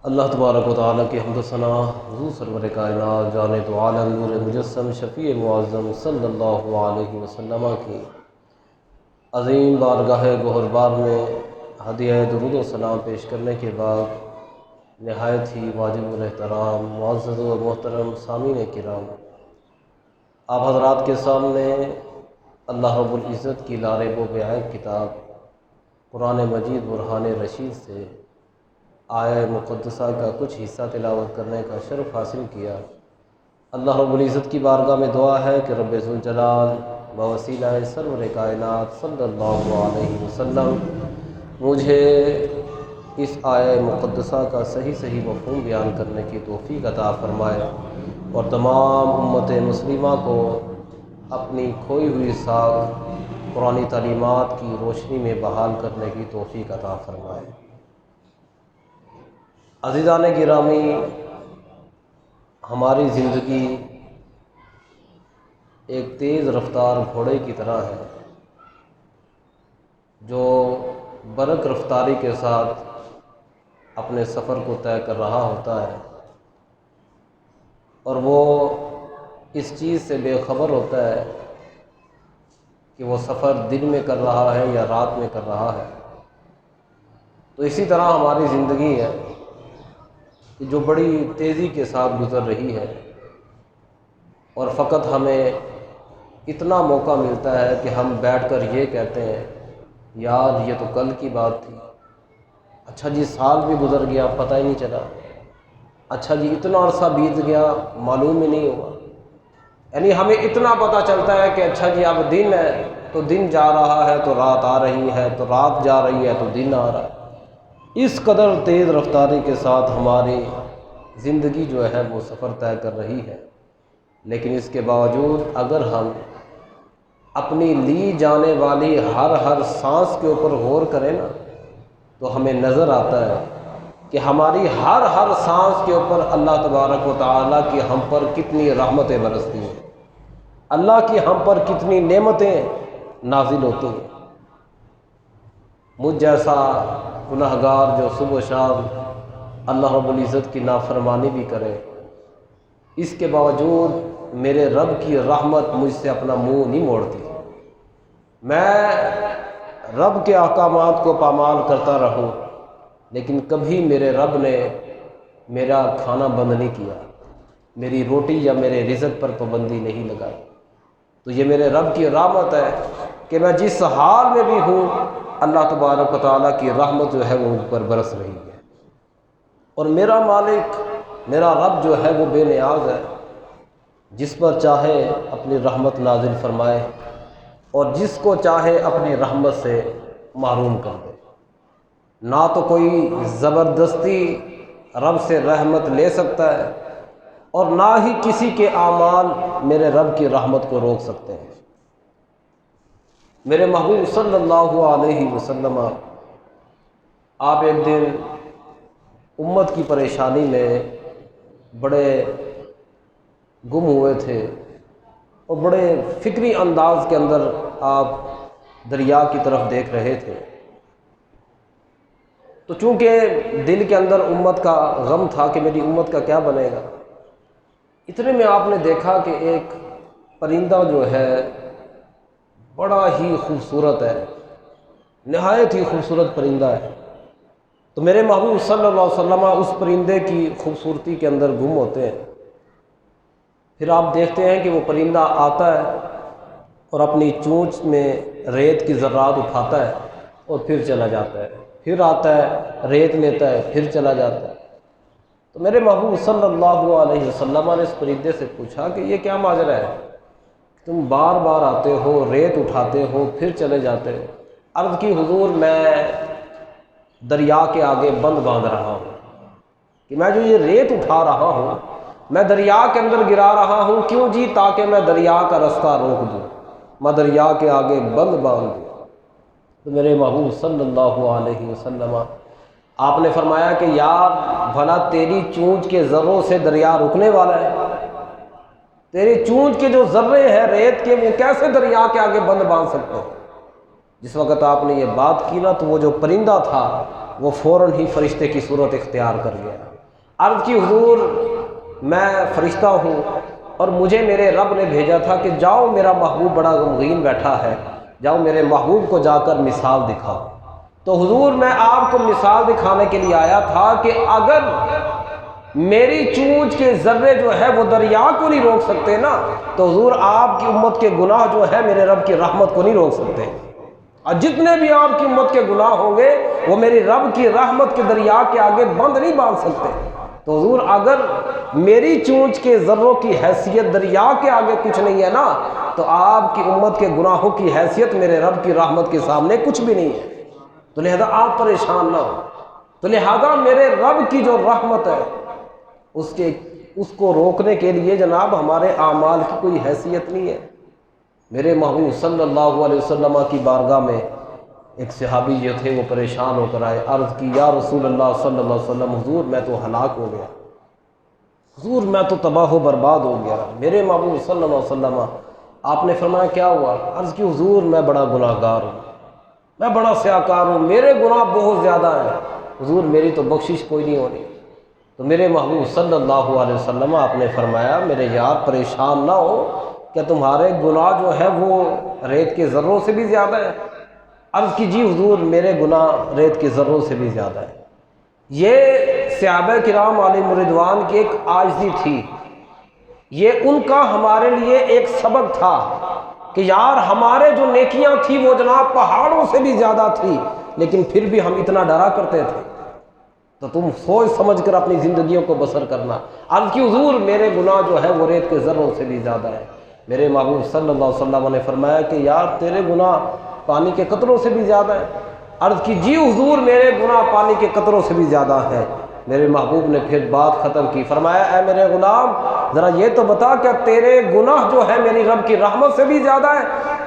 اللہ تبارک و تعالیٰ کی حمد و ثنا حضور سرور کائنات جان تو عالم نور مجسم شفیع معظم صلی اللہ علیہ وسلم کی عظیم بارگاہ گہربار میں ہدیہ درود و سلام پیش کرنے کے بعد نہایت ہی واجب الاحترام معزز و محترم سامعین کرام، آپ حضرات کے سامنے اللہ رب العزت کی لاریب و بیعیب کتاب قرآن مجید برہان رشید سے آیہ مقدسہ کا کچھ حصہ تلاوت کرنے کا شرف حاصل کیا۔ اللہ رب العزت کی بارگاہ میں دعا ہے کہ رب ذوالجلال بوسیلہ سرور کائنات صلی اللہ علیہ وسلم مجھے اس آیہ مقدسہ کا صحیح مفہوم بیان کرنے کی توفیق عطا فرمائے اور تمام امت مسلمہ کو اپنی کھوئی ہوئی ساکھ قرآنی تعلیمات کی روشنی میں بحال کرنے کی توفیق عطا فرمائے۔ عزیزان گرامی، ہماری زندگی ایک تیز رفتار گھوڑے کی طرح ہے جو برق رفتاری کے ساتھ اپنے سفر کو طے کر رہا ہوتا ہے، اور وہ اس چیز سے بے خبر ہوتا ہے کہ وہ سفر دن میں کر رہا ہے یا رات میں کر رہا ہے۔ تو اسی طرح ہماری زندگی ہے کہ جو بڑی تیزی کے ساتھ گزر رہی ہے، اور فقط ہمیں اتنا موقع ملتا ہے کہ ہم بیٹھ کر یہ کہتے ہیں یار یہ تو کل کی بات تھی، اچھا جی سال بھی گزر گیا پتہ ہی نہیں چلا، اچھا جی اتنا عرصہ بیت گیا معلوم ہی نہیں ہوا۔ یعنی ہمیں اتنا پتہ چلتا ہے کہ اچھا جی اب دن ہے تو دن جا رہا ہے تو رات آ رہی ہے، تو رات جا رہی ہے تو دن آ رہا ہے۔ اس قدر تیز رفتاری کے ساتھ ہماری زندگی جو ہے وہ سفر طے کر رہی ہے، لیکن اس کے باوجود اگر ہم اپنی لی جانے والی ہر سانس کے اوپر غور کریں نا، تو ہمیں نظر آتا ہے کہ ہماری ہر سانس کے اوپر اللہ تبارک و تعالیٰ کی ہم پر کتنی رحمتیں برستی ہیں، اللہ کی ہم پر کتنی نعمتیں نازل ہوتی ہیں۔ مجھ جیسا گناہگار جو صبح و شام اللہ رب العزت کی نافرمانی بھی کرے، اس کے باوجود میرے رب کی رحمت مجھ سے اپنا منہ نہیں موڑتی۔ میں رب کے احکامات کو پامال کرتا رہوں، لیکن کبھی میرے رب نے میرا کھانا بند نہیں کیا، میری روٹی یا میرے رزق پر پابندی نہیں لگائی۔ تو یہ میرے رب کی رحمت ہے کہ میں جس حال میں بھی ہوں اللہ تبارک و تعالیٰ کی رحمت جو ہے وہ مجھ پر برس رہی ہے، اور میرا مالک میرا رب جو ہے وہ بے نیاز ہے، جس پر چاہے اپنی رحمت نازل فرمائے اور جس کو چاہے اپنی رحمت سے محروم کر دے۔ نہ تو کوئی زبردستی رب سے رحمت لے سکتا ہے، اور نہ ہی کسی کے اعمال میرے رب کی رحمت کو روک سکتے ہیں۔ میرے محبوب صلی اللہ علیہ وسلم آپ ایک دن امت کی پریشانی میں بڑے گم ہوئے تھے، اور بڑے فکری انداز کے اندر آپ دریا کی طرف دیکھ رہے تھے۔ تو چونکہ دل کے اندر امت کا غم تھا کہ میری امت کا کیا بنے گا، اتنے میں آپ نے دیکھا کہ ایک پرندہ جو ہے بڑا ہی خوبصورت ہے، نہایت ہی خوبصورت پرندہ ہے۔ تو میرے محبوب صلی اللہ علیہ وسلم اس پرندے کی خوبصورتی کے اندر گم ہوتے ہیں۔ پھر آپ دیکھتے ہیں کہ وہ پرندہ آتا ہے اور اپنی چونچ میں ریت کی ذرات اٹھاتا ہے اور پھر چلا جاتا ہے، پھر آتا ہے ریت لیتا ہے پھر چلا جاتا ہے۔ تو میرے محبوب صلی اللہ علیہ وسلم نے اس پرندے سے پوچھا کہ یہ کیا ماجرا ہے، تم بار بار آتے ہو ریت اٹھاتے ہو پھر چلے جاتے ہو؟ عرض کی حضور میں دریا کے آگے بند باندھ رہا ہوں کہ میں جو یہ ریت اٹھا رہا ہوں میں دریا کے اندر گرا رہا ہوں، کیوں جی؟ تاکہ میں دریا کا رستہ روک دوں، میں دریا کے آگے بند باندھ دوں۔ تو میرے محبوب صلی اللہ علیہ وسلم آپ نے فرمایا کہ یار بھلا تیری چونچ کے ذروں سے دریا رکنے والا ہے؟ تیری چونچ کے جو ذرے ہیں ریت کے وہ کیسے دریا کے آگے بند باندھ سکتے ہیں؟ جس وقت آپ نے یہ بات کی نا تو وہ جو پرندہ تھا وہ فوراً ہی فرشتے کی صورت اختیار کر گیا، عرض کی حضور میں فرشتہ ہوں اور مجھے میرے رب نے بھیجا تھا کہ جاؤ میرا محبوب بڑا غمگین بیٹھا ہے، جاؤ میرے محبوب کو جا کر مثال دکھاؤ۔ تو حضور میں آپ کو مثال دکھانے کے لیے آیا تھا کہ اگر میری چونچ کے ذرے جو ہے وہ دریا کو نہیں روک سکتے نا، تو حضور آپ کی امت کے گناہ جو ہے میرے رب کی رحمت کو نہیں روک سکتے، اور جتنے بھی آپ کی امت کے گناہ ہوں گے وہ میری رب کی رحمت کے دریا کے آگے بند نہیں باندھ سکتے۔ تو حضور اگر میری چونچ کے ذروں کی حیثیت دریا کے آگے کچھ نہیں ہے نا، تو آپ کی امت کے گناہوں کی حیثیت میرے رب کی رحمت کے سامنے کچھ بھی نہیں ہے۔ تو لہذا آپ پریشان نہ ہو۔ تو لہذا میرے رب کی جو رحمت ہے اس کو روکنے کے لیے جناب ہمارے اعمال کی کوئی حیثیت نہیں ہے۔ میرے محبوب صلی اللہ علیہ وسلم کی بارگاہ میں ایک صحابی جو تھے وہ پریشان ہو کر آئے، عرض کی یا رسول اللہ صلی اللہ علیہ وسلم، حضور میں تو ہلاک ہو گیا، حضور میں تو تباہ و برباد ہو گیا۔ میرے محبوب صلی اللہ علیہ وسلم آپ نے فرمایا کیا ہوا؟ عرض کی حضور میں بڑا گناہ گار ہوں، میں بڑا سیاکار ہوں، میرے گناہ بہت زیادہ ہیں، حضور میری تو بخشش کوئی نہیں ہونی۔ تو میرے محبوب صلی اللہ علیہ وسلم آپ نے فرمایا میرے یار پریشان نہ ہو، کہ تمہارے گناہ جو ہے وہ ریت کے ذروں سے بھی زیادہ ہے؟ عرض کی جی حضور میرے گناہ ریت کے ذروں سے بھی زیادہ ہے۔ یہ صحابہ کرام علیہم رضوان کی ایک عاجزی تھی، یہ ان کا ہمارے لیے ایک سبق تھا کہ یار ہمارے جو نیکیاں تھیں وہ جناب پہاڑوں سے بھی زیادہ تھی، لیکن پھر بھی ہم اتنا ڈرا کرتے تھے۔ تو تم سوچ سمجھ کر اپنی زندگیوں کو بسر کرنا۔ عرض کی حضور میرے گناہ جو ہے وہ ریت کے ذروں سے بھی زیادہ ہے۔ میرے محبوب صلی اللہ علیہ وسلم نے فرمایا کہ یار تیرے گناہ پانی کے قطروں سے بھی زیادہ ہے؟ عرض کی جی حضور میرے گناہ پانی کے قطروں سے بھی زیادہ ہے۔ میرے محبوب نے پھر بات ختم کی، فرمایا اے میرے غلام ذرا یہ تو بتا کہ تیرے گناہ جو ہے میری رب کی رحمت سے بھی زیادہ ہے؟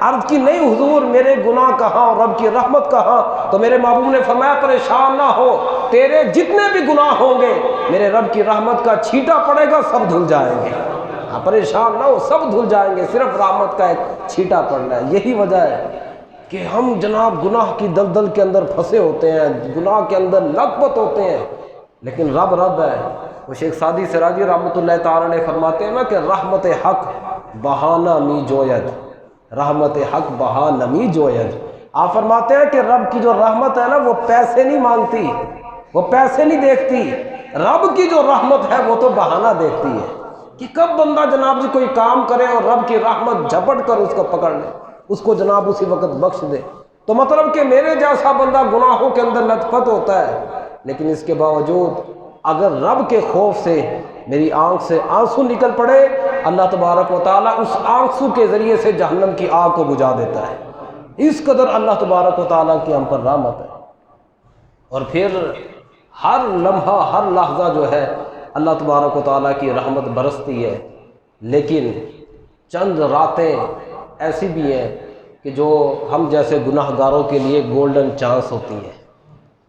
عرض کی نہیں حضور میرے گناہ کہاں اور رب کی رحمت کہاں۔ تو میرے محبوب نے فرمایا پریشان نہ ہو، تیرے جتنے بھی گناہ ہوں گے میرے رب کی رحمت کا چھینٹا پڑے گا سب دھل جائیں گے۔ پریشان نہ ہو، سب دھل جائیں گے، صرف رحمت کا ایک چھینٹا پڑنا ہے۔ یہی وجہ ہے کہ ہم جناب گناہ کی دلدل کے اندر پھنسے ہوتے ہیں، گناہ کے اندر لت پت ہوتے ہیں، لیکن رب رب ہے۔ وہ شیخ سعدی سراجی رحمۃ اللہ تعالی نے فرماتے ہیں نا کہ رحمت حق بہانہ می جوید، رحمت حق بہانہ می جوید۔ آپ فرماتے ہیں کہ رب کی جو رحمت ہے نا وہ پیسے نہیں مانگتی، وہ پیسے نہیں دیکھتی، رب کی جو رحمت ہے وہ تو بہانہ دیکھتی ہے کہ کب بندہ جناب جی کوئی کام کرے اور رب کی رحمت جھپٹ کر اس کو پکڑ لے، اس کو جناب اسی وقت بخش دے۔ تو مطلب کہ میرے جیسا بندہ گناہوں کے اندر لت پت ہوتا ہے، لیکن اس کے باوجود اگر رب کے خوف سے میری آنکھ سے آنسو نکل پڑے، اللہ تبارک و تعالیٰ اس آنسو کے ذریعے سے جہنم کی آگ کو بجھا دیتا ہے۔ اس قدر اللہ تبارک و تعالیٰ کی ہم پر رحمت ہے۔ اور پھر ہر لمحہ ہر لحظہ جو ہے اللہ تبارک و تعالیٰ کی رحمت برستی ہے، لیکن چند راتیں ایسی بھی ہیں کہ جو ہم جیسے گناہ گاروں کے لیے گولڈن چانس ہوتی ہے،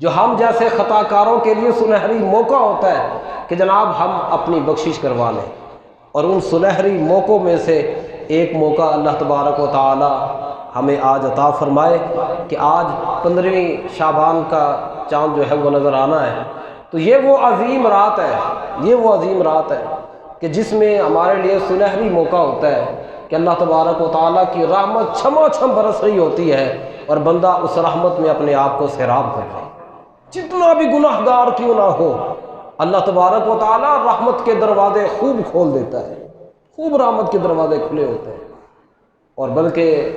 جو ہم جیسے خطا کاروں کے لیے سنہری موقع ہوتا ہے کہ جناب ہم اپنی بخشش کروا لیں۔ اور ان سنہری موقعوں میں سے ایک موقع اللہ تبارک و تعالی ہمیں آج عطا فرمائے کہ آج 15ویں شعبان کا چاند جو ہے وہ نظر آنا ہے۔ تو یہ وہ عظیم رات ہے، یہ وہ عظیم رات ہے کہ جس میں ہمارے لیے سنہری موقع ہوتا ہے کہ اللہ تبارک و تعالیٰ کی رحمت چھما چھم برس رہی ہوتی ہے اور بندہ اس رحمت میں اپنے آپ کو سیراب کر رہا ہے۔ جتنا بھی گناہ گار کیوں نہ ہو، اللہ تبارک و تعالیٰ رحمت کے دروازے خوب کھول دیتا ہے، خوب رحمت کے دروازے کھلے ہوتے ہیں۔ اور بلکہ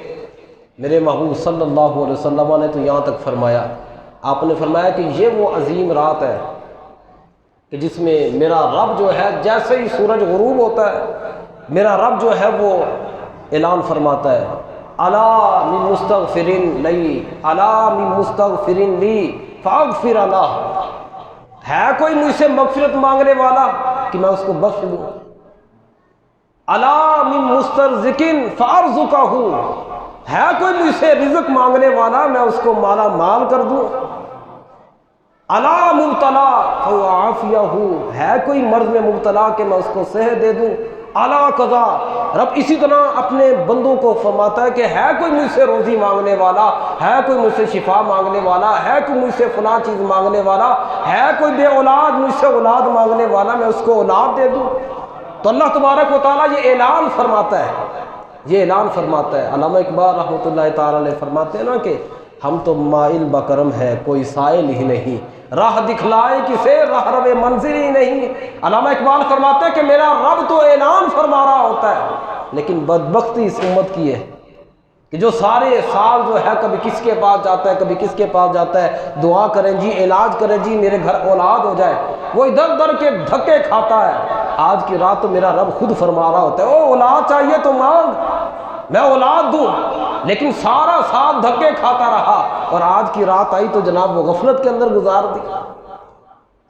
میرے محبوب صلی اللہ علیہ وسلم نے تو یہاں تک فرمایا، آپ نے فرمایا کہ یہ وہ عظیم رات ہے کہ جس میں میرا رب جو ہے جیسے ہی سورج غروب ہوتا ہے میرا رب جو ہے وہ اعلان فرماتا ہے الا من مستغفرین لی، الا من مستغفرین لی فاغفر اللہ، ہے کوئی مجھ سے مغفرت مانگنے والا کہ میں اس کو بخش دوں؟ الا من مسترزقین فارزقہ، ہے کوئی مجھ سے رزق مانگنے والا میں اس کو مالا مال کر دوں؟ الا مبتلا فاعافیہ، ہے کوئی مرض میں مبتلا کہ میں اس کو صحت دے دوں؟ اعلیٰ قضا رب اسی طرح اپنے بندوں کو فرماتا ہے کہ ہے کوئی مجھ سے روزی مانگنے والا، ہے کوئی مجھ سے شفا مانگنے والا، ہے کوئی مجھ سے فلاں چیز مانگنے والا، ہے کوئی بے اولاد مجھ سے اولاد مانگنے والا، میں اس کو اولاد دے دوں۔ تو اللہ تبارک و تعالیٰ یہ اعلان فرماتا ہے، یہ اعلان فرماتا ہے۔ علامہ اقبال رحمۃ اللہ تعالیٰ علیہ فرماتے ہیں نا کہ ہم تو مائل بکرم ہے کوئی سائل ہی نہیں، راہ دکھلائے کسے راہ رو منزل ہی نہیں۔ علامہ اقبال فرماتے ہیں کہ میرا رب تو اعلان فرما رہا ہوتا ہے، لیکن بدبختی اس امت کی ہے کہ جو سارے سال جو ہے کبھی کس کے پاس جاتا ہے، کبھی کس کے پاس جاتا ہے، دعا کریں جی، علاج کریں جی، میرے گھر اولاد ہو جائے، وہ ادھر ادھر کے دھکے کھاتا ہے۔ آج کی رات تو میرا رب خود فرما رہا ہوتا ہے، او اولاد چاہیے تو مانگ، میں اولاد دوں، لیکن سارا سال دھکے کھاتا رہا، اور آج کی رات آئی تو جناب وہ غفلت کے اندر گزار دی۔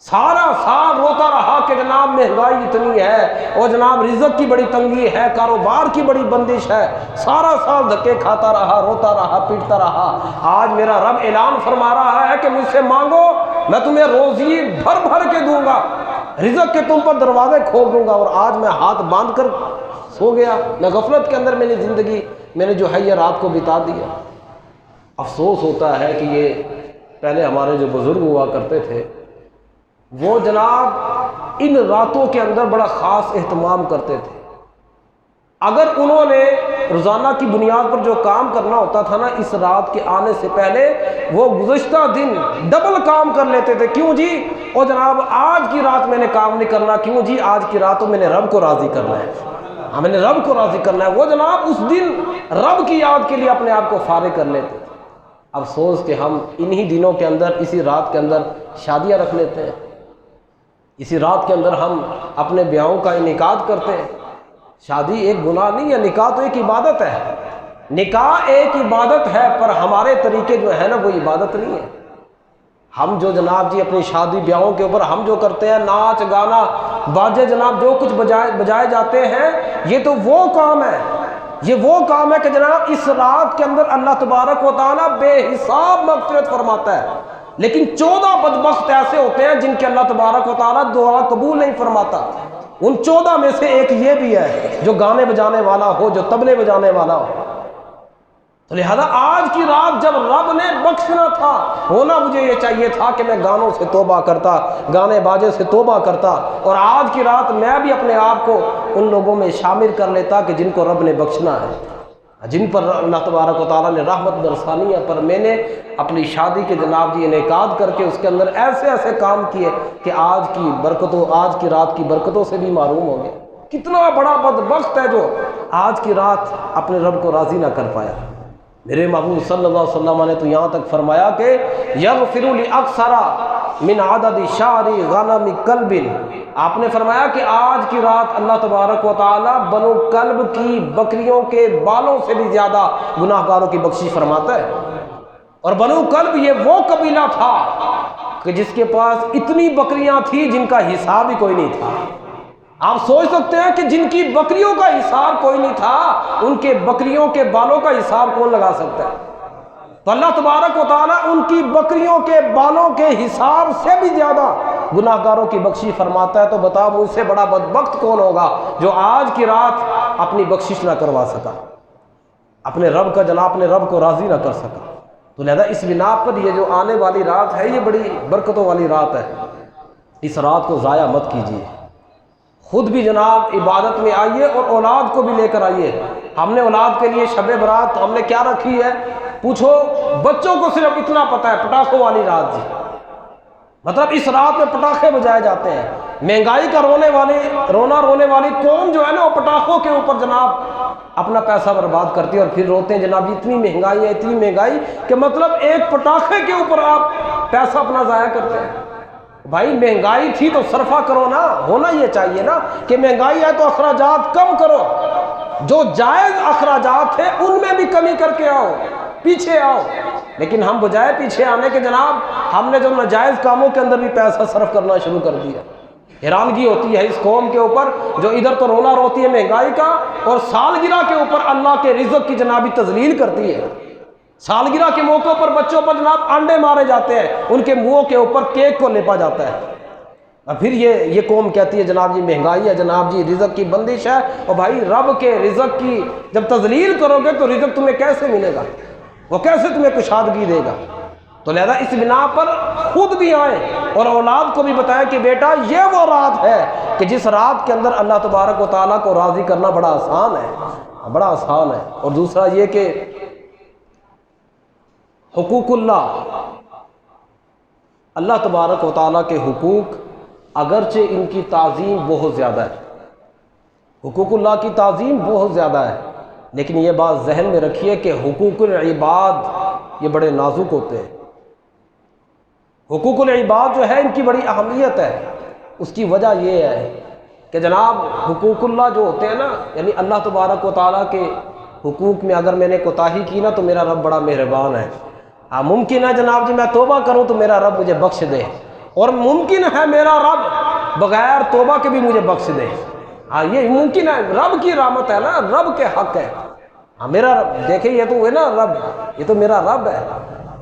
سارا سال روتا رہا کہ جناب مہنگائی اتنی ہے، اور جناب رزق کی بڑی تنگی ہے، کاروبار کی بڑی بندش ہے، سارا سال دھکے کھاتا رہا، روتا رہا، پیٹتا رہا۔ آج میرا رب اعلان فرما رہا ہے کہ مجھ سے مانگو، میں تمہیں روزی بھر بھر کے دوں گا، رزق کے تم پر دروازے کھول دوں گا۔ اور آج میں ہاتھ باندھ کر سو گیا، میں غفلت کے اندر میری زندگی میں نے جو ہے یہ رات کو بتا دیا۔ افسوس ہوتا ہے کہ یہ پہلے ہمارے جو بزرگ ہوا کرتے تھے وہ جناب ان راتوں کے اندر بڑا خاص اہتمام کرتے تھے۔ اگر انہوں نے روزانہ کی بنیاد پر جو کام کرنا ہوتا تھا نا، اس رات کے آنے سے پہلے وہ گزشتہ دن ڈبل کام کر لیتے تھے۔ کیوں جی؟ اور جناب آج کی رات میں نے کام نہیں کرنا، کیوں جی؟ آج کی رات میں نے رب کو راضی کرنا ہے، ہمیں نے رب کو راضی کرنا ہے۔ وہ جناب اس دن رب کی یاد کے لیے اپنے آپ کو فارغ کر لیتے تھے۔ افسوس کہ ہم انہی دنوں کے اندر، اسی رات کے اندر شادیاں رکھ لیتے ہیں، اسی رات کے اندر ہم اپنے بیاہوں کا انعقاد کرتے ہیں۔ شادی ایک گناہ نہیں ہے، نکاح تو ایک عبادت ہے، نکاح ایک عبادت ہے، پر ہمارے طریقے جو ہے نا وہ عبادت نہیں ہے۔ ہم جو جناب جی اپنی شادی بیاہوں کے اوپر ہم جو کرتے ہیں، ناچ گانا باجے جناب جو کچھ بجائے جاتے ہیں، یہ تو وہ کام ہے، یہ وہ کام ہے کہ جناب اس رات کے اندر اللہ تبارک و تعالیٰ بے حساب مغفرت فرماتا ہے، لیکن 14 بدبخت ایسے ہوتے ہیں جن کے اللہ تبارک و تعالیٰ دعا قبول نہیں فرماتا۔ ان 14 میں سے ایک یہ بھی ہے جو گانے بجانے والا ہو، جو طبلے بجانے والا ہو۔ تو لہذا آج کی رات جب رب نے بخشنا تھا، ہونا مجھے یہ چاہیے تھا کہ میں گانوں سے توبہ کرتا، گانے باجے سے توبہ کرتا، اور آج کی رات میں بھی اپنے آپ کو ان لوگوں میں شامل کر لیتا کہ جن کو رب نے بخشنا ہے، جن پر اللہ تبارک و تعالیٰ نے رحمت برسانی ہے۔ پر میں نے اپنی شادی کے جناب جی انعقاد کر کے اس کے اندر ایسے ایسے کام کیے کہ آج کی برکتوں، آج کی رات کی برکتوں سے بھی محروم ہو گئے۔ کتنا بڑا بدبخت ہے جو آج کی رات اپنے رب کو راضی نہ کر پایا۔ میرے محبوب صلی اللہ علیہ وسلم نے تو یہاں تک فرمایا کہ یغفر لاکثر من عدد شعر غنم کلب، آپ نے فرمایا کہ آج کی رات اللہ تبارک و تعالی بنو کلب کی بکریوں کے بالوں سے بھی زیادہ گناہ گاروں کی بخشش فرماتا ہے۔ اور بنو کلب یہ وہ قبیلہ تھا کہ جس کے پاس اتنی بکریاں تھیں جن کا حساب ہی کوئی نہیں تھا۔ آپ سوچ سکتے ہیں کہ جن کی بکریوں کا حساب کوئی نہیں تھا، ان کے بکریوں کے بالوں کا حساب کون لگا سکتا ہے؟ تو اللہ تبارک و تعالیٰ ان کی بکریوں کے بالوں کے حساب سے بھی زیادہ گناہ گاروں کی بخشش فرماتا ہے۔ تو بتاؤ مجھ سے بڑا بدبخت کون ہوگا جو آج کی رات اپنی بخشش نہ کروا سکا، اپنے رب کا جناب اپنے رب کو راضی نہ کر سکا۔ تو لہذا اس بنا پر یہ جو آنے والی رات ہے یہ بڑی برکتوں والی رات ہے، اس رات کو ضائع مت کیجیے۔ خود بھی جناب عبادت میں آئیے اور اولاد کو بھی لے کر آئیے۔ ہم نے اولاد کے لیے شب برات ہم نے کیا رکھی ہے؟ پوچھو بچوں کو صرف اتنا پتہ ہے، پٹاخوں والی رات جی، مطلب اس رات میں پٹاخے بجائے جاتے ہیں۔ مہنگائی کا رونا رونے والی قوم جو ہے نا وہ پٹاخوں کے اوپر جناب اپنا پیسہ برباد کرتی ہے، اور پھر روتے ہیں جناب اتنی مہنگائی ہے، اتنی مہنگائی کہ مطلب ایک پٹاخے کے اوپر آپ پیسہ اپنا ضائع کرتے ہیں۔ بھائی مہنگائی تھی تو صرفہ کرو نا، ہونا یہ چاہیے نا کہ مہنگائی ہے تو اخراجات کم کرو، جو جائز اخراجات ہیں ان میں بھی کمی کر کے آؤ، پیچھے آؤ۔ لیکن ہم بجائے پیچھے آنے کے جناب ہم نے جو ناجائز کاموں کے اندر بھی پیسہ صرف کرنا شروع کر دیا۔ حیرانگی ہوتی ہے اس قوم کے اوپر جو ادھر تو رونا روتی ہے مہنگائی کا، اور سالگرہ کے اوپر اللہ کے رزق کی جنابی تذلیل کرتی ہے۔ سالگرہ کے موقع پر بچوں پر جناب انڈے مارے جاتے ہیں، ان کے منہوں کے اوپر کیک کو لیپا جاتا ہے۔ اور پھر یہ قوم کہتی ہے جناب جی مہنگائی ہے، جناب جی رزق کی بندش ہے، اور بھائی رب کے رزق کی جب تذلیل کرو گے تو رزق تمہیں کیسے ملے گا، وہ کیسے تمہیں کشادگی دے گا؟ تو لہذا اس بنا پر خود بھی آئیں اور اولاد کو بھی بتائیں کہ بیٹا یہ وہ رات ہے کہ جس رات کے اندر اللہ تبارک و تعالیٰ کو راضی کرنا بڑا آسان ہے، بڑا آسان ہے۔ اور دوسرا یہ کہ حقوق اللہ تبارک و تعالیٰ کے حقوق اگرچہ ان کی تعظیم بہت زیادہ ہے، حقوق اللہ کی تعظیم بہت زیادہ ہے، لیکن یہ بات ذہن میں رکھیے کہ حقوق العباد یہ بڑے نازک ہوتے ہیں۔ حقوق العباد جو ہے ان کی بڑی اہمیت ہے۔ اس کی وجہ یہ ہے کہ جناب حقوق اللہ جو ہوتے ہیں نا، یعنی اللہ تبارک و تعالیٰ کے حقوق میں اگر میں نے کوتاہی کی نا تو میرا رب بڑا مہربان ہے۔ ممکن ہے جناب جی میں توبہ کروں تو میرا رب مجھے بخش دے، اور ممکن ہے میرا رب بغیر توبہ کے بھی مجھے بخش دے۔ یہ ممکن ہے، رب کی رحمت ہے نا، رب کے حق ہے۔ میرا رب دیکھیں، یہ تو ہے نا رب، یہ تو میرا رب ہے۔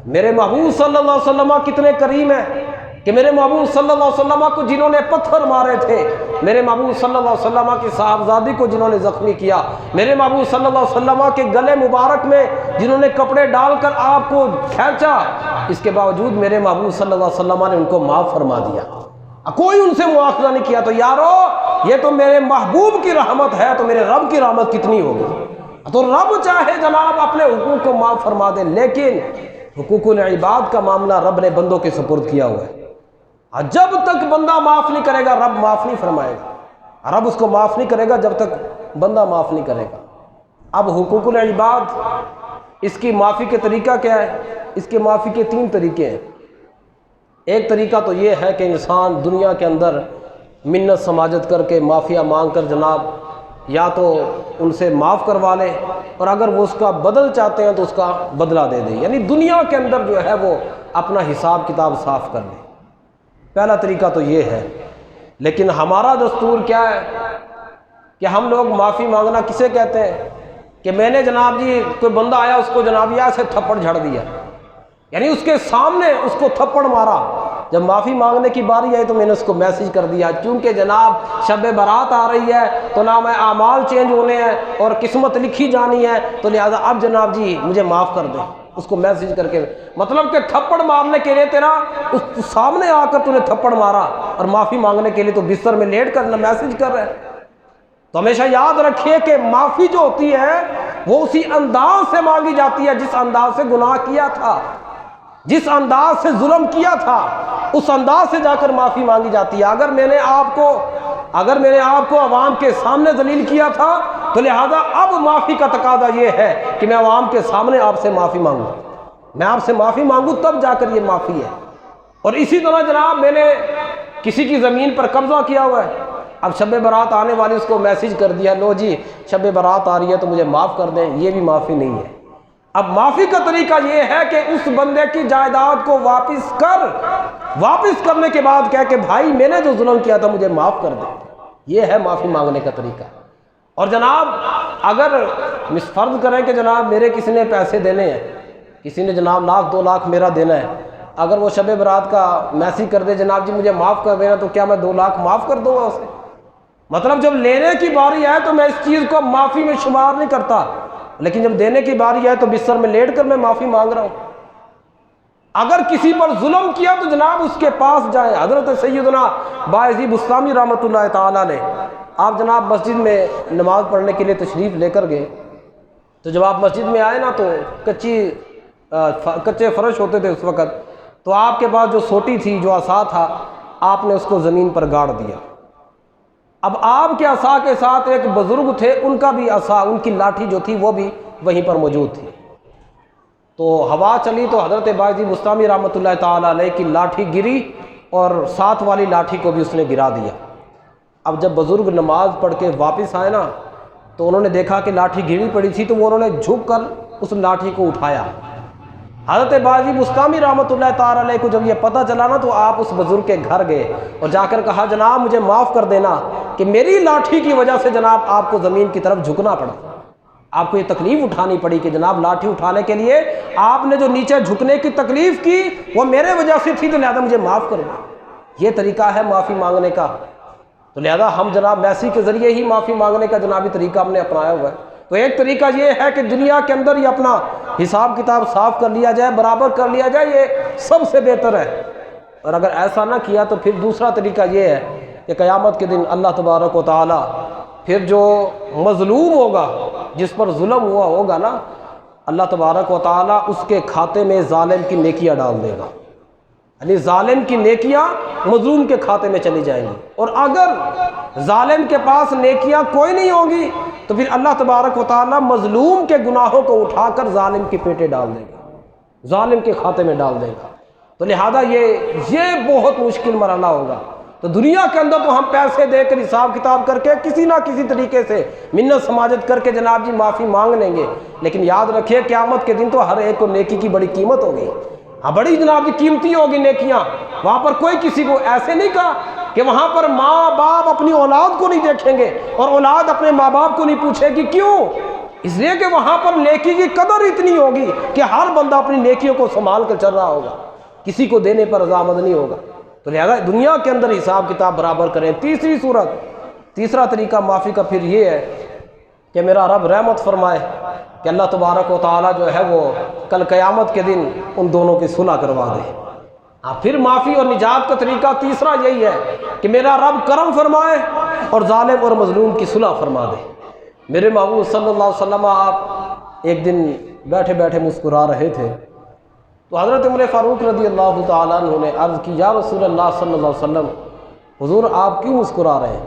میرے محبوب صلی اللہ علیہ وسلم کتنے کریم ہیں کہ میرے محبوب صلی اللہ علیہ وسلم کو جنہوں نے پتھر مارے تھے، میرے محبوب صلی اللہ علیہ وسلم کی صاحبزادی کو جنہوں نے زخمی کیا، میرے محبوب صلی اللہ علیہ وسلم کے گلے مبارک میں جنہوں نے کپڑے ڈال کر آپ کو کھینچا، اس کے باوجود میرے محبوب صلی اللہ علیہ وسلم نے ان کو معاف فرما دیا، کوئی ان سے مواخذہ نہیں کیا۔ تو یارو یہ تو میرے محبوب کی رحمت ہے، تو میرے رب کی رحمت کتنی ہوگی؟ تو رب چاہے جناب اپنے حقوق کو معاف فرما دے، لیکن حقوق العباد کا معاملہ رب نے بندوں کے سپرد کیا ہوا ہے۔ جب تک بندہ معاف نہیں کرے گا رب معاف نہیں فرمائے گا، رب اس کو معاف نہیں کرے گا جب تک بندہ معاف نہیں کرے گا۔ اب حقوق العباد اس کی معافی کے طریقہ کیا ہے؟ اس کے معافی کے 3 طریقے ہیں۔ ایک طریقہ تو یہ ہے کہ انسان دنیا کے اندر منت سماجت کر کے معافیا مانگ کر جناب یا تو ان سے معاف کروا لے، اور اگر وہ اس کا بدل چاہتے ہیں تو اس کا بدلہ دے دے، یعنی دنیا کے اندر جو ہے وہ اپنا حساب کتاب صاف کر لے۔ پہلا طریقہ تو یہ ہے، لیکن ہمارا دستور کیا ہے کہ ہم لوگ معافی مانگنا کسے کہتے ہیں کہ میں نے جناب جی کوئی بندہ آیا اس کو جناب یہ ایسے تھپڑ جھڑ دیا، یعنی اس کے سامنے اس کو تھپڑ مارا۔ جب معافی مانگنے کی باری آئی تو میں نے اس کو میسج کر دیا، کیونکہ جناب شب برات آ رہی ہے تو نام اعمال چینج ہونے ہیں اور قسمت لکھی جانی ہے، تو لہذا اب جناب جی مجھے معاف کر دیں۔ اس کو میسج کر کے، مطلب کہ تھپڑ مارنے کے لیے تیرا اس سامنے آ کر تو نے تھپڑ مارا، اور معافی مانگنے کے لیے تو بستر میں لیٹ کر میسج کر رہے ہیں۔ تو ہمیشہ یاد رکھیے کہ معافی جو ہوتی ہے وہ اسی انداز سے مانگی جاتی ہے جس انداز سے گناہ کیا تھا، جس انداز سے ظلم کیا تھا، اس انداز سے جا کر معافی مانگی جاتی ہے۔ اگر میں نے آپ کو عوام کے سامنے ذلیل کیا تھا تو لہذا اب معافی کا تقاضا یہ ہے کہ میں عوام کے سامنے آپ سے معافی مانگوں، میں آپ سے معافی مانگوں تب جا کر یہ معافی ہے۔ اور اسی طرح جناب میں نے کسی کی زمین پر قبضہ کیا ہوا ہے، اب شب برات آنے والی اس کو میسج کر دیا، لو جی شب برات آ رہی ہے تو مجھے معاف کر دیں، یہ بھی معافی نہیں ہے۔ اب معافی کا طریقہ یہ ہے کہ اس بندے کی جائیداد کو واپس کرنے کے بعد کہہ کہ بھائی میں نے جو ظلم کیا تھا مجھے معاف کر دے، یہ ہے معافی مانگنے کا طریقہ۔ اور جناب اگر فرض کریں کہ جناب میرے کسی نے پیسے دینے ہیں، کسی نے جناب 1,00,000 2,00,000 میرا دینا ہے، اگر وہ شب برات کا میسج کر دے جناب جی مجھے معاف کر دینا، تو کیا میں 2,00,000 معاف کر دوں گا اسے؟ مطلب جب لینے کی باری ہے تو میں اس چیز کو معافی میں شمار نہیں کرتا، لیکن جب دینے کی باری ہے تو بستر میں لیٹ کر میں معافی مانگ رہا ہوں۔ اگر کسی پر ظلم کیا تو جناب اس کے پاس جائیں۔ حضرت سیدنا باعزی بستامی رحمۃ اللہ تعالیٰ نے، آپ جناب مسجد میں نماز پڑھنے کے لیے تشریف لے کر گئے، تو جب آپ مسجد میں آئے نا تو کچے فرش ہوتے تھے اس وقت، تو آپ کے پاس جو سوٹی تھی، جو عصا تھا، آپ نے اس کو زمین پر گاڑ دیا۔ اب آپ کے عصا کے ساتھ ایک بزرگ تھے، ان کا بھی عصا، ان کی لاٹھی جو تھی وہ بھی وہیں پر موجود تھی۔ تو ہوا چلی تو حضرت باعزی بستامی رحمۃ اللہ تعالیٰ علیہ کی لاٹھی گری اور ساتھ والی لاٹھی کو بھی اس نے گرا دیا۔ اب جب بزرگ نماز پڑھ کے واپس آئے نا تو انہوں نے دیکھا کہ لاٹھی گری پڑی تھی، تو وہ انہوں نے جھک کر اس لاٹھی کو اٹھایا۔ حضرت باعزی بستامی رحمۃ اللہ تعالیٰ علیہ کو جب یہ پتہ چلا نا تو آپ اس بزرگ کے گھر گئے اور جا کر کہا جناب مجھے معاف کر دینا کہ میری لاٹھی کی وجہ سے جناب آپ کو زمین کی طرف جھکنا پڑا، آپ کو یہ تکلیف اٹھانی پڑی کہ جناب لاٹھی اٹھانے کے لیے آپ نے جو نیچے جھکنے کی تکلیف کی وہ میرے وجہ سے تھی، تو لہذا مجھے معاف کر دیں۔ یہ طریقہ ہے معافی مانگنے کا۔ تو لہذا ہم جناب میسی کے ذریعے ہی معافی مانگنے کا جنابی طریقہ ہم نے اپنایا ہوا ہے۔ تو ایک طریقہ یہ ہے کہ دنیا کے اندر ہی اپنا حساب کتاب صاف کر لیا جائے، برابر کر لیا جائے، یہ سب سے بہتر ہے۔ اور اگر ایسا نہ کیا تو پھر دوسرا طریقہ یہ ہے کہ قیامت کے دن اللہ تبارک و تعالی پھر جو مظلوم ہوگا، جس پر ظلم ہوا ہوگا نا، اللہ تبارک و تعالی اس کے کھاتے میں ظالم کی نیکیاں ڈال دے گا، یعنی ظالم کی نیکیاں مظلوم کے کھاتے میں چلی جائیں گی۔ اور اگر ظالم کے پاس نیکیاں کوئی نہیں ہوں گی تو پھر اللہ تبارک و تعالی مظلوم کے گناہوں کو اٹھا کر ظالم کے پیٹے ڈال دے گا، ظالم کے کھاتے میں ڈال دے گا۔ تو لہذا یہ بہت مشکل مرحلہ ہوگا۔ تو دنیا کے اندر تو ہم پیسے دے کر حساب کتاب کر کے کسی نہ کسی طریقے سے منت سماجت کر کے جناب جی معافی مانگ لیں گے، لیکن یاد رکھیے قیامت کے دن تو ہر ایک کو نیکی کی بڑی قیمت ہوگی۔ ہاں بڑی جناب جی قیمتی ہوگی نیکیاں۔ وہاں پر کوئی کسی کو ایسے نہیں کہا کہ وہاں پر ماں باپ اپنی اولاد کو نہیں دیکھیں گے اور اولاد اپنے ماں باپ کو نہیں پوچھے گی، کیوں؟ اس لیے کہ وہاں پر نیکی کی قدر اتنی ہوگی کہ ہر بندہ اپنی نیکیوں کو سنبھال کر چل رہا ہوگا، کسی کو دینے پر رضامند نہیں ہوگا۔ تو لہذا دنیا کے اندر حساب کتاب برابر کریں۔ تیسرا طریقہ معافی کا پھر یہ ہے کہ میرا رب رحمت فرمائے کہ اللہ تبارک و تعالیٰ جو ہے وہ کل قیامت کے دن ان دونوں کی صلح کروا دے۔ پھر معافی اور نجات کا طریقہ تیسرا یہی ہے کہ میرا رب کرم فرمائے اور ظالم اور مظلوم کی صلح فرما دے۔ میرے محبوب صلی اللہ علیہ وسلم آپ ایک دن بیٹھے بیٹھے مسکرا رہے تھے، تو حضرت عمر فاروق رضی اللہ تعالیٰ عنہ نے عرض کی، یا رسول اللہ صلی اللہ علیہ وسلم، حضور آپ کیوں مسکرا رہے ہیں؟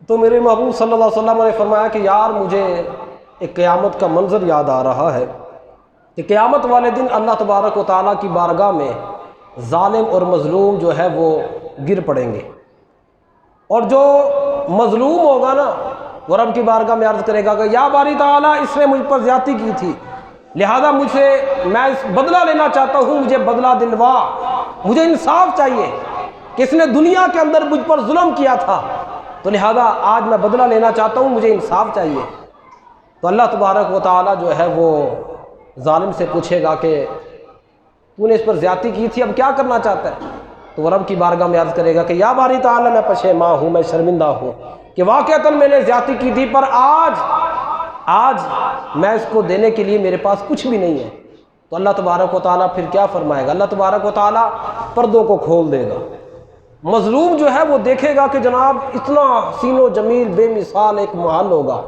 تو میرے محبوب صلی اللہ علیہ وسلم نے فرمایا کہ یار مجھے ایک قیامت کا منظر یاد آ رہا ہے کہ قیامت والے دن اللہ تبارک و تعالیٰ کی بارگاہ میں ظالم اور مظلوم جو ہے وہ گر پڑیں گے، اور جو مظلوم ہوگا نا وہ رب کی بارگاہ میں عرض کرے گا کہ یا باری تعالیٰ اس نے مجھ پر زیادتی کی تھی، لہذا میں اس بدلہ لینا چاہتا ہوں، مجھے بدلہ دلوا، مجھے انصاف چاہیے کہ اس نے دنیا کے اندر مجھ پر ظلم کیا تھا، تو لہذا آج میں بدلہ لینا چاہتا ہوں، مجھے انصاف چاہیے۔ تو اللہ تبارک و تعالیٰ جو ہے وہ ظالم سے پوچھے گا کہ تو نے اس پر زیادتی کی تھی، اب کیا کرنا چاہتا ہے؟ تو وہ رب کی بارگاہ میں عرض کرے گا کہ یا باری تعالیٰ میں پشیماں ہوں، میں شرمندہ ہوں کہ واقعتاً میں نے زیادتی کی تھی، پر آج میں اس کو دینے کے لیے میرے پاس کچھ بھی نہیں ہے۔ تو اللہ تبارک و تعالیٰ پھر کیا فرمائے گا؟ اللہ تبارک و تعالیٰ پردوں کو کھول دے گا۔ مظلوم جو ہے وہ دیکھے گا کہ جناب اتنا حسین و جمیل بے مثال ایک محل ہوگا،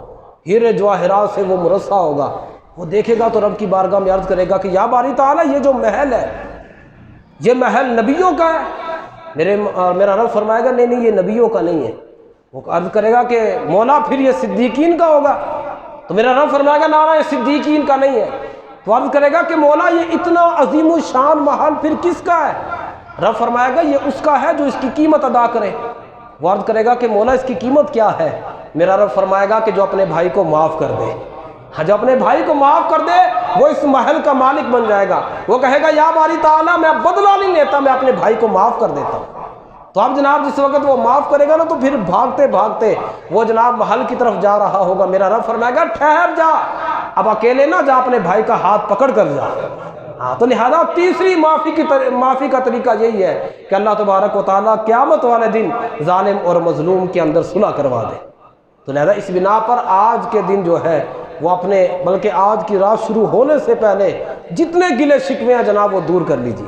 ہیرے جواہرات سے وہ مرصع ہوگا، وہ دیکھے گا تو رب کی بارگاہ میں عرض کرے گا کہ یا باری تعالیٰ یہ جو محل ہے یہ محل نبیوں کا ہے۔ میرا رب فرمائے گا نہیں یہ نبیوں کا نہیں ہے۔ وہ عرض کرے گا کہ مولا پھر یہ صدیقین کا ہوگا؟ تو میرا رب فرمائے گا نہ یہ صدیقین کا نہیں ہے۔ تو عرض کرے گا کہ مولا یہ اتنا عظیم الشان محل پھر کس کا ہے؟ رب فرمائے گا یہ اس کا ہے جو اس کی قیمت ادا کرے۔ وہ عرض کرے گا کہ مولا اس کی قیمت کیا ہے؟ میرا رب فرمائے گا کہ جو اپنے بھائی کو معاف کر دے، جو اپنے بھائی کو معاف کر دے وہ اس محل کا مالک بن جائے گا۔ وہ کہے گا یا باری تعالیٰ میں بدلہ نہیں لیتا، میں اپنے بھائی کو معاف کر دیتا ہوں۔ تو اب جناب جس وقت وہ معاف کرے گا نا تو پھر بھاگتے بھاگتے وہ جناب محل کی طرف جا رہا ہوگا۔ میرا رب فرمائے گا ٹھہر جا، اب اکیلے نہ جا، اپنے بھائی کا ہاتھ پکڑ کر جا۔ تو لہذا تیسری معافی کا طریقہ یہی ہے کہ اللہ تبارک و تعالیٰ قیامت والے دن ظالم اور مظلوم کے اندر صلح کروا دے۔ تو لہذا اس بنا پر آج کے دن جو ہے وہ بلکہ آج کی رات شروع ہونے سے پہلے جتنے گلے شکوے ہیں جناب وہ دور کر لیجیے،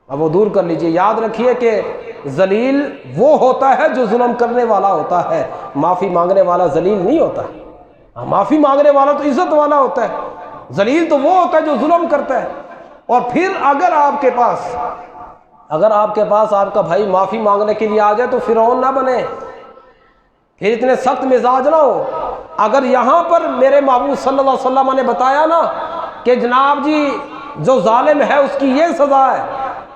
اب وہ دور کر لیجیے۔ یاد رکھیے کہ ذلیل وہ ہوتا ہے جو ظلم کرنے والا ہوتا ہے، معافی مانگنے والا ذلیل نہیں ہوتا ہے۔ معافی مانگنے والا تو عزت والا ہوتا ہے، ذلیل تو وہ ہوتا ہے جو ظلم کرتا ہے۔ اور پھر اگر آپ کے پاس آپ کا بھائی معافی مانگنے کے لیے آ جائے تو فرعون نہ بنے، پھر اتنے سخت مزاج نہ ہو۔ اگر یہاں پر میرے محبوب صلی اللہ علیہ وسلم نے بتایا نا کہ جناب جی جو ظالم ہے اس کی یہ سزا ہے،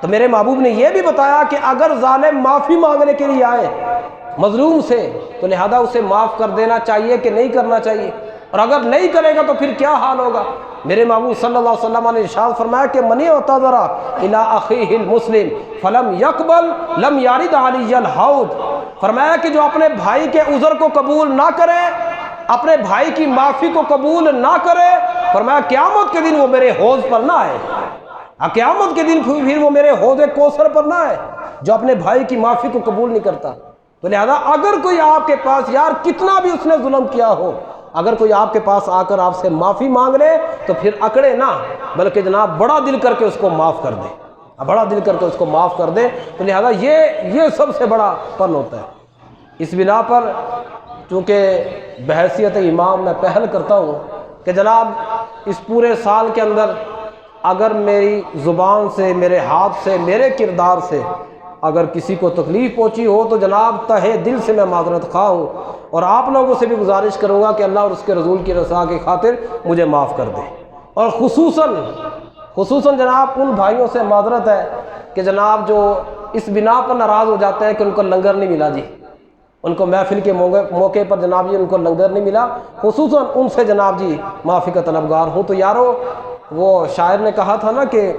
تو میرے محبوب نے یہ بھی بتایا کہ اگر ظالم معافی مانگنے کے لیے آئے مظلوم سے تو لہذا اسے معاف کر دینا چاہیے کہ نہیں کرنا چاہیے، اور اگر نہیں کرے گا تو پھر کیا حال ہوگا؟ میرے محبوب صلی اللہ علیہ وسلم نے ارشاد فرمایا کہ من اعتذر الی اخیہ المسلم فلم یقبل لم یارد علی الحوض، فرمایا کہ جو اپنے بھائی کے عذر کو قبول نہ کرے، اپنے بھائی کی معافی کو قبول نہ کرے، فرمایا قیامت کے دن وہ میرے حوض پر نہ آئے، قیامت کے دن پھر وہ میرے حوض کوثر پر نہ آئے۔ جو اپنے بھائی کی معافی کو قبول نہیں کرتا۔ تو لہذا اگر کوئی آپ کے پاس یار کتنا بھی اس نے ظلم کیا ہو، اگر کوئی آپ کے پاس آ کر آپ سے معافی مانگ لے تو پھر اکڑے نہ، بلکہ جناب بڑا دل کر کے اس کو معاف کر دے، بڑا دل کر کے اس کو معاف کر دے۔ تو لہذا یہ سب سے بڑا پن ہوتا ہے۔ اس بنا پر چونکہ بحیثیت امام میں پہل کرتا ہوں کہ جناب اس پورے سال کے اندر اگر میری زبان سے، میرے ہاتھ سے، میرے کردار سے اگر کسی کو تکلیف پہنچی ہو تو جناب تہہ دل سے میں معذرت خواہ ہوں، اور آپ لوگوں سے بھی گزارش کروں گا کہ اللہ اور اس کے رسول کی رضا کی خاطر مجھے معاف کر دیں۔ اور خصوصاً جناب ان بھائیوں سے معذرت ہے کہ جناب جو اس بنا پر ناراض ہو جاتے ہیں کہ ان کو لنگر نہیں ملا، جی ان کو محفل کے موقع پر جناب جی ان کو لنگر نہیں ملا، خصوصاً ان سے جناب جی معافی کا طلبگار ہوں۔ تو یارو وہ شاعر نے کہا تھا نا کہ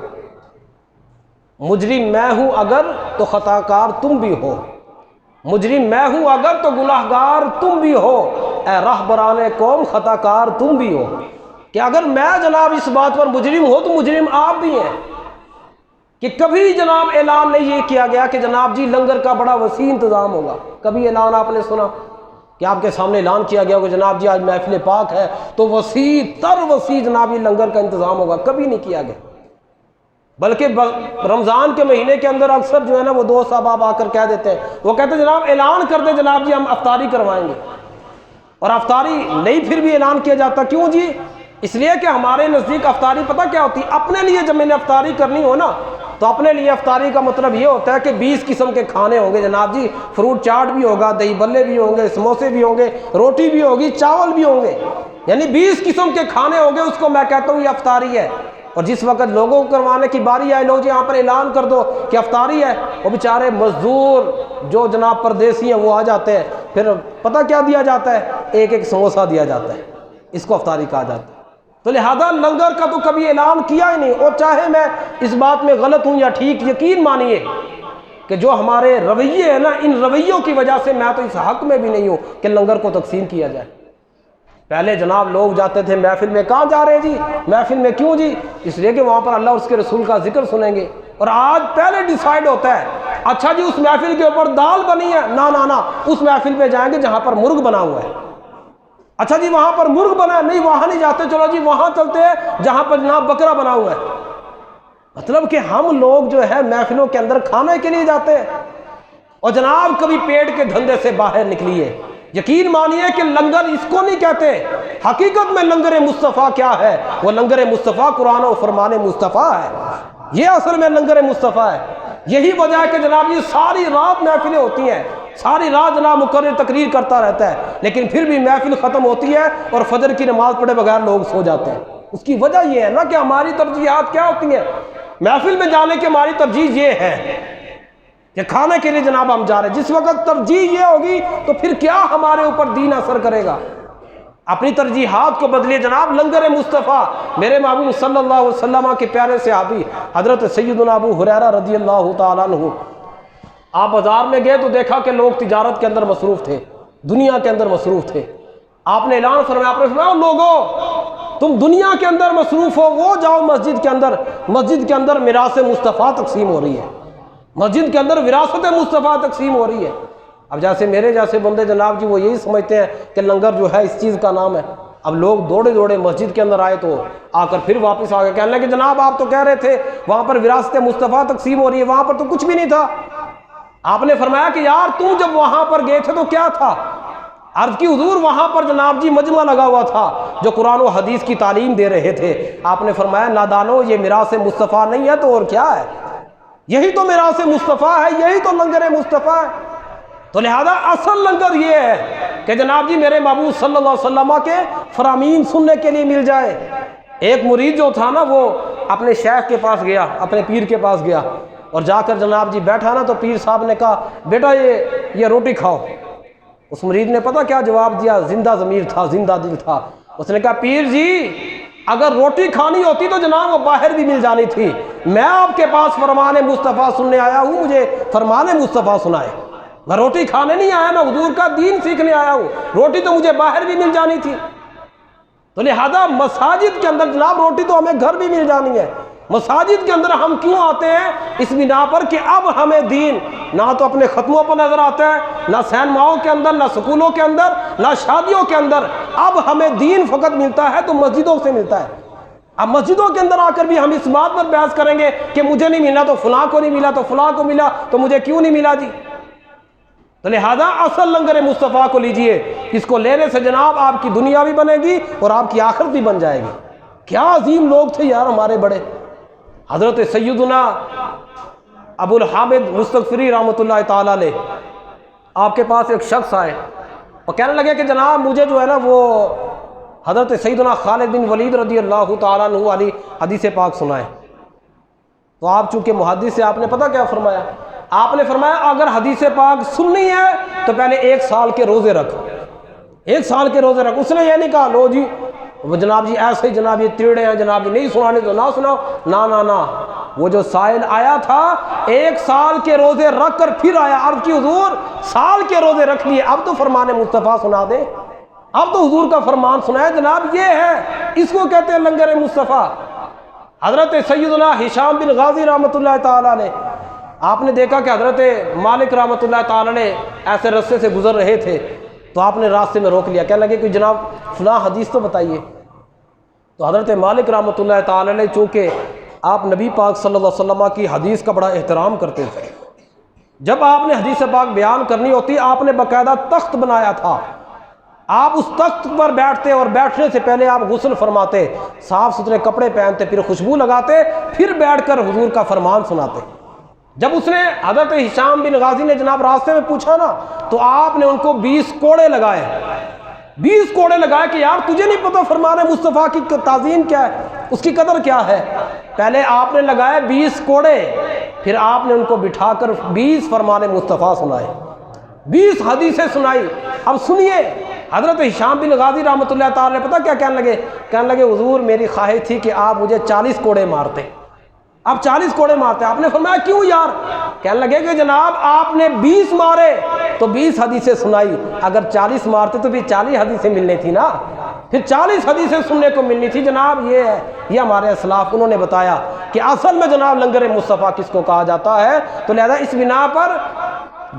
مجرم میں ہوں اگر تو خطا کار تم بھی ہو، مجرم میں ہوں اگر تو گناہ گار تم بھی ہو، اے رہبران قوم خطا کار تم بھی ہو، کہ اگر میں جناب اس بات پر مجرم ہو تو مجرم آپ بھی ہیں کہ کبھی جناب اعلان نہیں یہ کیا گیا کہ جناب جی لنگر کا بڑا وسیع انتظام ہوگا۔ کبھی اعلان آپ نے سنا کہ آپ کے سامنے اعلان کیا گیا کہ جناب جی آج محفل پاک ہے تو وسیع جناب یہ لنگر کا انتظام ہوگا؟ کبھی نہیں کیا گیا۔ بلکہ رمضان کے مہینے کے اندر اکثر جو ہے نا وہ دوست احباب آ کر کہہ دیتے ہیں، وہ کہتے ہیں جناب اعلان کر دیں جناب جی ہم افطاری کروائیں گے، اور افطاری نہیں پھر بھی اعلان کیا جاتا۔ کیوں جی؟ اس لیے کہ ہمارے نزدیک افطاری پتہ کیا ہوتی ہے؟ اپنے لیے جب میں نے افطاری کرنی ہو نا تو اپنے لیے افطاری کا مطلب یہ ہوتا ہے کہ 20 قسم کے کھانے ہوں گے جناب جی، فروٹ چاٹ بھی ہوگا، دہی بلے بھی ہوں گے، سموسے بھی ہوں گے، روٹی بھی ہوگی، چاول بھی ہوں گے، یعنی 20 قسم کے کھانے ہوں گے، اس کو میں کہتا ہوں یہ افطاری ہے۔ اور جس وقت لوگوں کو کروانے کی باری آئے، لوگ جی یہاں پر اعلان کر دو کہ افطاری ہے، وہ بیچارے مزدور جو جناب پردیسی ہیں وہ آ جاتے ہیں، پھر پتہ کیا دیا جاتا ہے؟ ایک سموسہ دیا جاتا ہے، اس کو افطاری کہا جاتا ہے۔ تو لہذا لنگر کا تو کبھی اعلان کیا ہی نہیں، اور چاہے میں اس بات میں غلط ہوں یا ٹھیک، یقین مانیے کہ جو ہمارے رویے ہیں نا، ان رویوں کی وجہ سے میں تو اس حق میں بھی نہیں ہوں کہ لنگر کو تقسیم کیا جائے۔ پہلے جناب لوگ جاتے تھے محفل میں، کہاں جا رہے ہیں جی محفل میں؟ کیوں جی؟ اس لیے کہ وہاں پر اللہ اور اس کے رسول کا ذکر سنیں گے۔ اور آج پہلے ڈیسائیڈ ہوتا ہے، اچھا جی اس محفل کے اوپر دال بنی ہے، نہ اس محفل پہ جائیں گے جہاں پر مرغ بنا ہوا ہے۔ اچھا جی وہاں پر مرغ بنا ہے، نہیں وہاں نہیں جاتے، چلو جی وہاں چلتے ہیں جہاں پر جناب بکرا بنا ہوا ہے۔ مطلب کہ ہم لوگ جو ہے محفلوں کے اندر کھانے کے لیے جاتے ہیں، اور جناب کبھی پیٹ کے دھندے سے باہر نکلیے۔ یقین مانیے کہ لنگر اس کو نہیں کہتے، حقیقت میں لنگر مصطفیٰ کیا ہے؟ وہ لنگر مصطفیٰ قرآن و فرمان مصطفیٰ ہے، یہ اصل میں لنگر مصطفیٰ ہے۔ یہی وجہ ہے کہ جناب یہ ساری رات محفلیں ہوتی ہیں، ساری رات جناب مقرر تقریر کرتا رہتا ہے، لیکن پھر بھی محفل ختم ہوتی ہے اور فجر کی نماز پڑھے بغیر لوگ سو جاتے ہیں۔ اس کی وجہ یہ ہے نا کہ ہماری ترجیحات کیا ہوتی ہیں؟ محفل میں جانے کی ہماری ترجیح یہ ہے کہ کھانے کے لیے جناب ہم جا رہے ہیں۔ جس وقت ترجیح یہ ہوگی تو پھر کیا ہمارے اوپر دین اثر کرے گا؟ اپنی ترجیحات کو بدلیے جناب۔ لنگر مصطفیٰ میرے محبوب صلی اللہ علیہ وسلم کے پیارے صحابی حضرت سیدنا ابو ہریرہ رضی اللہ تعالیٰ عنہ، آپ بازار میں گئے تو دیکھا کہ لوگ تجارت کے اندر مصروف تھے، دنیا کے اندر مصروف تھے۔ آپ نے اعلان فرمایا، آپ نے فرمایا لوگوں تم دنیا کے اندر مصروف ہو، وہ جاؤ مسجد کے اندر میراث مصطفیٰ تقسیم ہو رہی ہے، مسجد کے اندر وراثت مصطفیٰ تقسیم ہو رہی ہے۔ اب جیسے میرے جیسے بندے جناب جی وہ یہی سمجھتے ہیں کہ لنگر جو ہے اس چیز کا نام ہے۔ اب لوگ دوڑے مسجد کے اندر آئے تو آ کر پھر واپس آ گئے، کہنے لگے جناب آپ تو کہہ رہے تھے وہاں پر وراثت مصطفیٰ تقسیم ہو رہی ہے، وہاں پر تو کچھ بھی نہیں تھا۔ آپ نے فرمایا کہ یار تم جب وہاں پر گئے تھے تو کیا تھا؟ عرض کی حضور وہاں پر جناب جی مجمع لگا ہوا تھا جو قرآن و حدیث کی تعلیم دے رہے تھے۔ آپ نے فرمایا نادانو یہ میراث مصطفیٰ نہیں ہے تو اور کیا ہے؟ یہی تو میراث مصطفیٰ ہے، یہی تو لنگر مصطفیٰ ہے۔ تو لہذا اصل لنگر یہ ہے کہ جناب جی میرے محبوب صلی اللہ علیہ وسلم کے فرامین سننے کے لیے مل جائے۔ ایک مرید جو تھا نا وہ اپنے شیخ کے پاس گیا، اپنے پیر کے پاس گیا، اور جا کر جناب جی بیٹھا نا تو پیر صاحب نے کہا بیٹا یہ روٹی کھاؤ۔ اس مرید نے پتہ کیا جواب دیا؟ زندہ ضمیر تھا، زندہ دل تھا۔ اس نے کہا پیر جی اگر روٹی کھانی ہوتی تو جناب وہ باہر بھی مل جانی تھی، میں آپ کے پاس فرمان مصطفیٰ سننے آیا ہوں، مجھے فرمان مصطفیٰ سنائے، میں روٹی کھانے نہیں آیا، میں حضور کا دین سیکھنے آیا ہوں، روٹی تو مجھے باہر بھی مل جانی تھی۔ تو لہذا مساجد کے اندر جناب روٹی تو ہمیں گھر بھی مل جانی ہے، مساجد کے اندر ہم کیوں آتے ہیں؟ اس بنا پر کہ اب ہمیں دین نہ تو اپنے ختموں پر نظر آتا ہے، نہ سینماؤں کے اندر، نہ سکولوں کے اندر، نہ شادیوں کے اندر، اب ہمیں دین فقط ملتا ہے تو مسجدوں سے ملتا ہے۔ اب مسجدوں کے اندر آ کر بھی ہم اس بات پر بحث کریں گے کہ مجھے نہیں ملا تو فلاں کو نہیں ملا، تو فلاں کو ملا تو مجھے کیوں نہیں ملا جی؟ تو لہذا اصل لنگر مصطفیٰ کو لیجئے، اس کو لینے سے جناب آپ کی دنیا بھی بنے گی اور آپ کی آخرت بھی بن جائے گی۔ کیا عظیم لوگ تھے یار ہمارے بڑے، حضرت سیدنا ابو الحامد مستغفری رحمۃ اللہ تعالیٰ علیہ، آپ کے پاس ایک شخص آئے اور کہنے لگے کہ جناب مجھے جو ہے نا وہ حضرت سیدنا خالد بن ولید رضی اللہ تعالیٰ عنہ والی حدیث پاک سنائے۔ تو آپ چونکہ محدث سے آپ نے پتہ کیا فرمایا؟ آپ نے فرمایا اگر حدیث پاک سننی ہے تو پہلے 1 سال کے روزے رکھ، 1 سال کے روزے رکھ۔ اس نے یہ نہیں کہا لو جی وہ جناب جی ایسے ہی جناب یہ تیڑے ہیں جناب جی نہیں سنانے تو نہ سناؤ، نہ وہ جو سائل آیا تھا 1 سال کے روزے رکھ کر پھر آیا، عرض کی حضور سال کے روزے رکھ لیے، اب تو فرمان مصطفیٰ سنا دیں، اب تو حضور کا فرمان سنائے جناب، یہ ہے اس کو کہتے ہیں لنگر مصطفیٰ۔ حضرت سیدنا ہشام بن غازی رحمۃ اللہ تعالیٰ علیہ، آپ نے دیکھا کہ حضرت مالک رحمۃ اللہ تعالیٰ نے ایسے رستے سے گزر رہے تھے تو آپ نے راستے میں روک لیا، کہنے لگے کہ جناب فلاں حدیث تو بتائیے۔ تو حضرت مالک رحمۃ اللہ تعالیٰ نے چونکہ آپ نبی پاک صلی اللہ علیہ وسلم کی حدیث کا بڑا احترام کرتے تھے، جب آپ نے حدیث پاک بیان کرنی ہوتی آپ نے باقاعدہ تخت بنایا تھا، آپ اس تخت پر بیٹھتے اور بیٹھنے سے پہلے آپ غسل فرماتے، صاف ستھرے کپڑے پہنتے، پھر خوشبو لگاتے، پھر بیٹھ کر حضور کا فرمان سناتے۔ جب اس نے حضرت ہشام بن غازی نے جناب راستے میں پوچھا نا تو آپ نے ان کو 20 کوڑے لگائے، 20 کوڑے لگائے کہ یار تجھے نہیں پتہ فرمان مصطفیٰ کی تعظیم کیا ہے، اس کی قدر کیا ہے؟ پہلے آپ نے لگائے 20 کوڑے، پھر آپ نے ان کو بٹھا کر 20 فرمان مصطفیٰ سنائے، 20 حدیثیں سنائی۔ اب سنیے حضرت ہشام بن غازی رحمۃ اللہ تعالیٰ نے پتہ کیا کہنے لگے حضور میری خواہش تھی کہ آپ مجھے 40 کوڑے مارتے، آپ 40 کوڑے مارتے۔ آپ نے فرمایا کیوں یار؟ کہنے لگے کہ جناب آپ نے 20 مارے تو 20 حدیثیں سنائی، اگر 40 مارتے تو پھر 40 حدیثیں ملنی تھی نا، پھر 40 حدیثیں سننے کو ملنی تھی۔ جناب یہ ہے، یہ ہمارے اسلاف انہوں نے بتایا کہ اصل میں جناب لنگر مصطفیٰ کس کو کہا جاتا ہے۔ تو لہذا اس بنا پر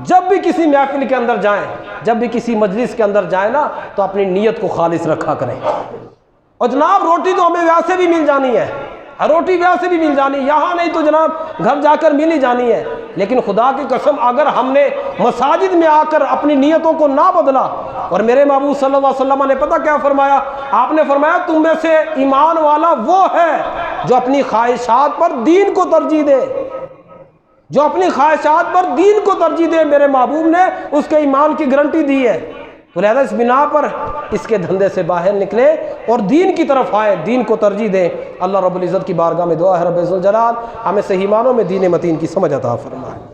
جب بھی کسی محفل کے اندر جائیں، جب بھی کسی مجلس کے اندر جائیں نا تو اپنی نیت کو خالص رکھا کریں۔ اور جناب روٹی تو ہمیں ویسے بھی مل جانی ہے، روٹی ویسے بھی مل جانی، یہاں نہیں تو جناب گھر جا کر مل ہی جانی ہے، لیکن خدا کی قسم اگر ہم نے مساجد میں آ کر اپنی نیتوں کو نہ بدلا، اور میرے محبوب صلی اللہ علیہ وسلم نے پتہ کیا فرمایا؟ آپ نے فرمایا تم میں سے ایمان والا وہ ہے جو اپنی خواہشات پر دین کو ترجیح دے، جو اپنی خواہشات پر دین کو ترجیح دے، میرے محبوب نے اس کے ایمان کی گارنٹی دی ہے۔ تو لہذا اس بنا پر اس کے دھندے سے باہر نکلیں اور دین کی طرف آئیں، دین کو ترجیح دیں۔ اللہ رب العزت کی بارگاہ میں دعا ہے رب الجلال ہمیں صحیح معنوں میں دین متین کی سمجھ عطا فرمائے۔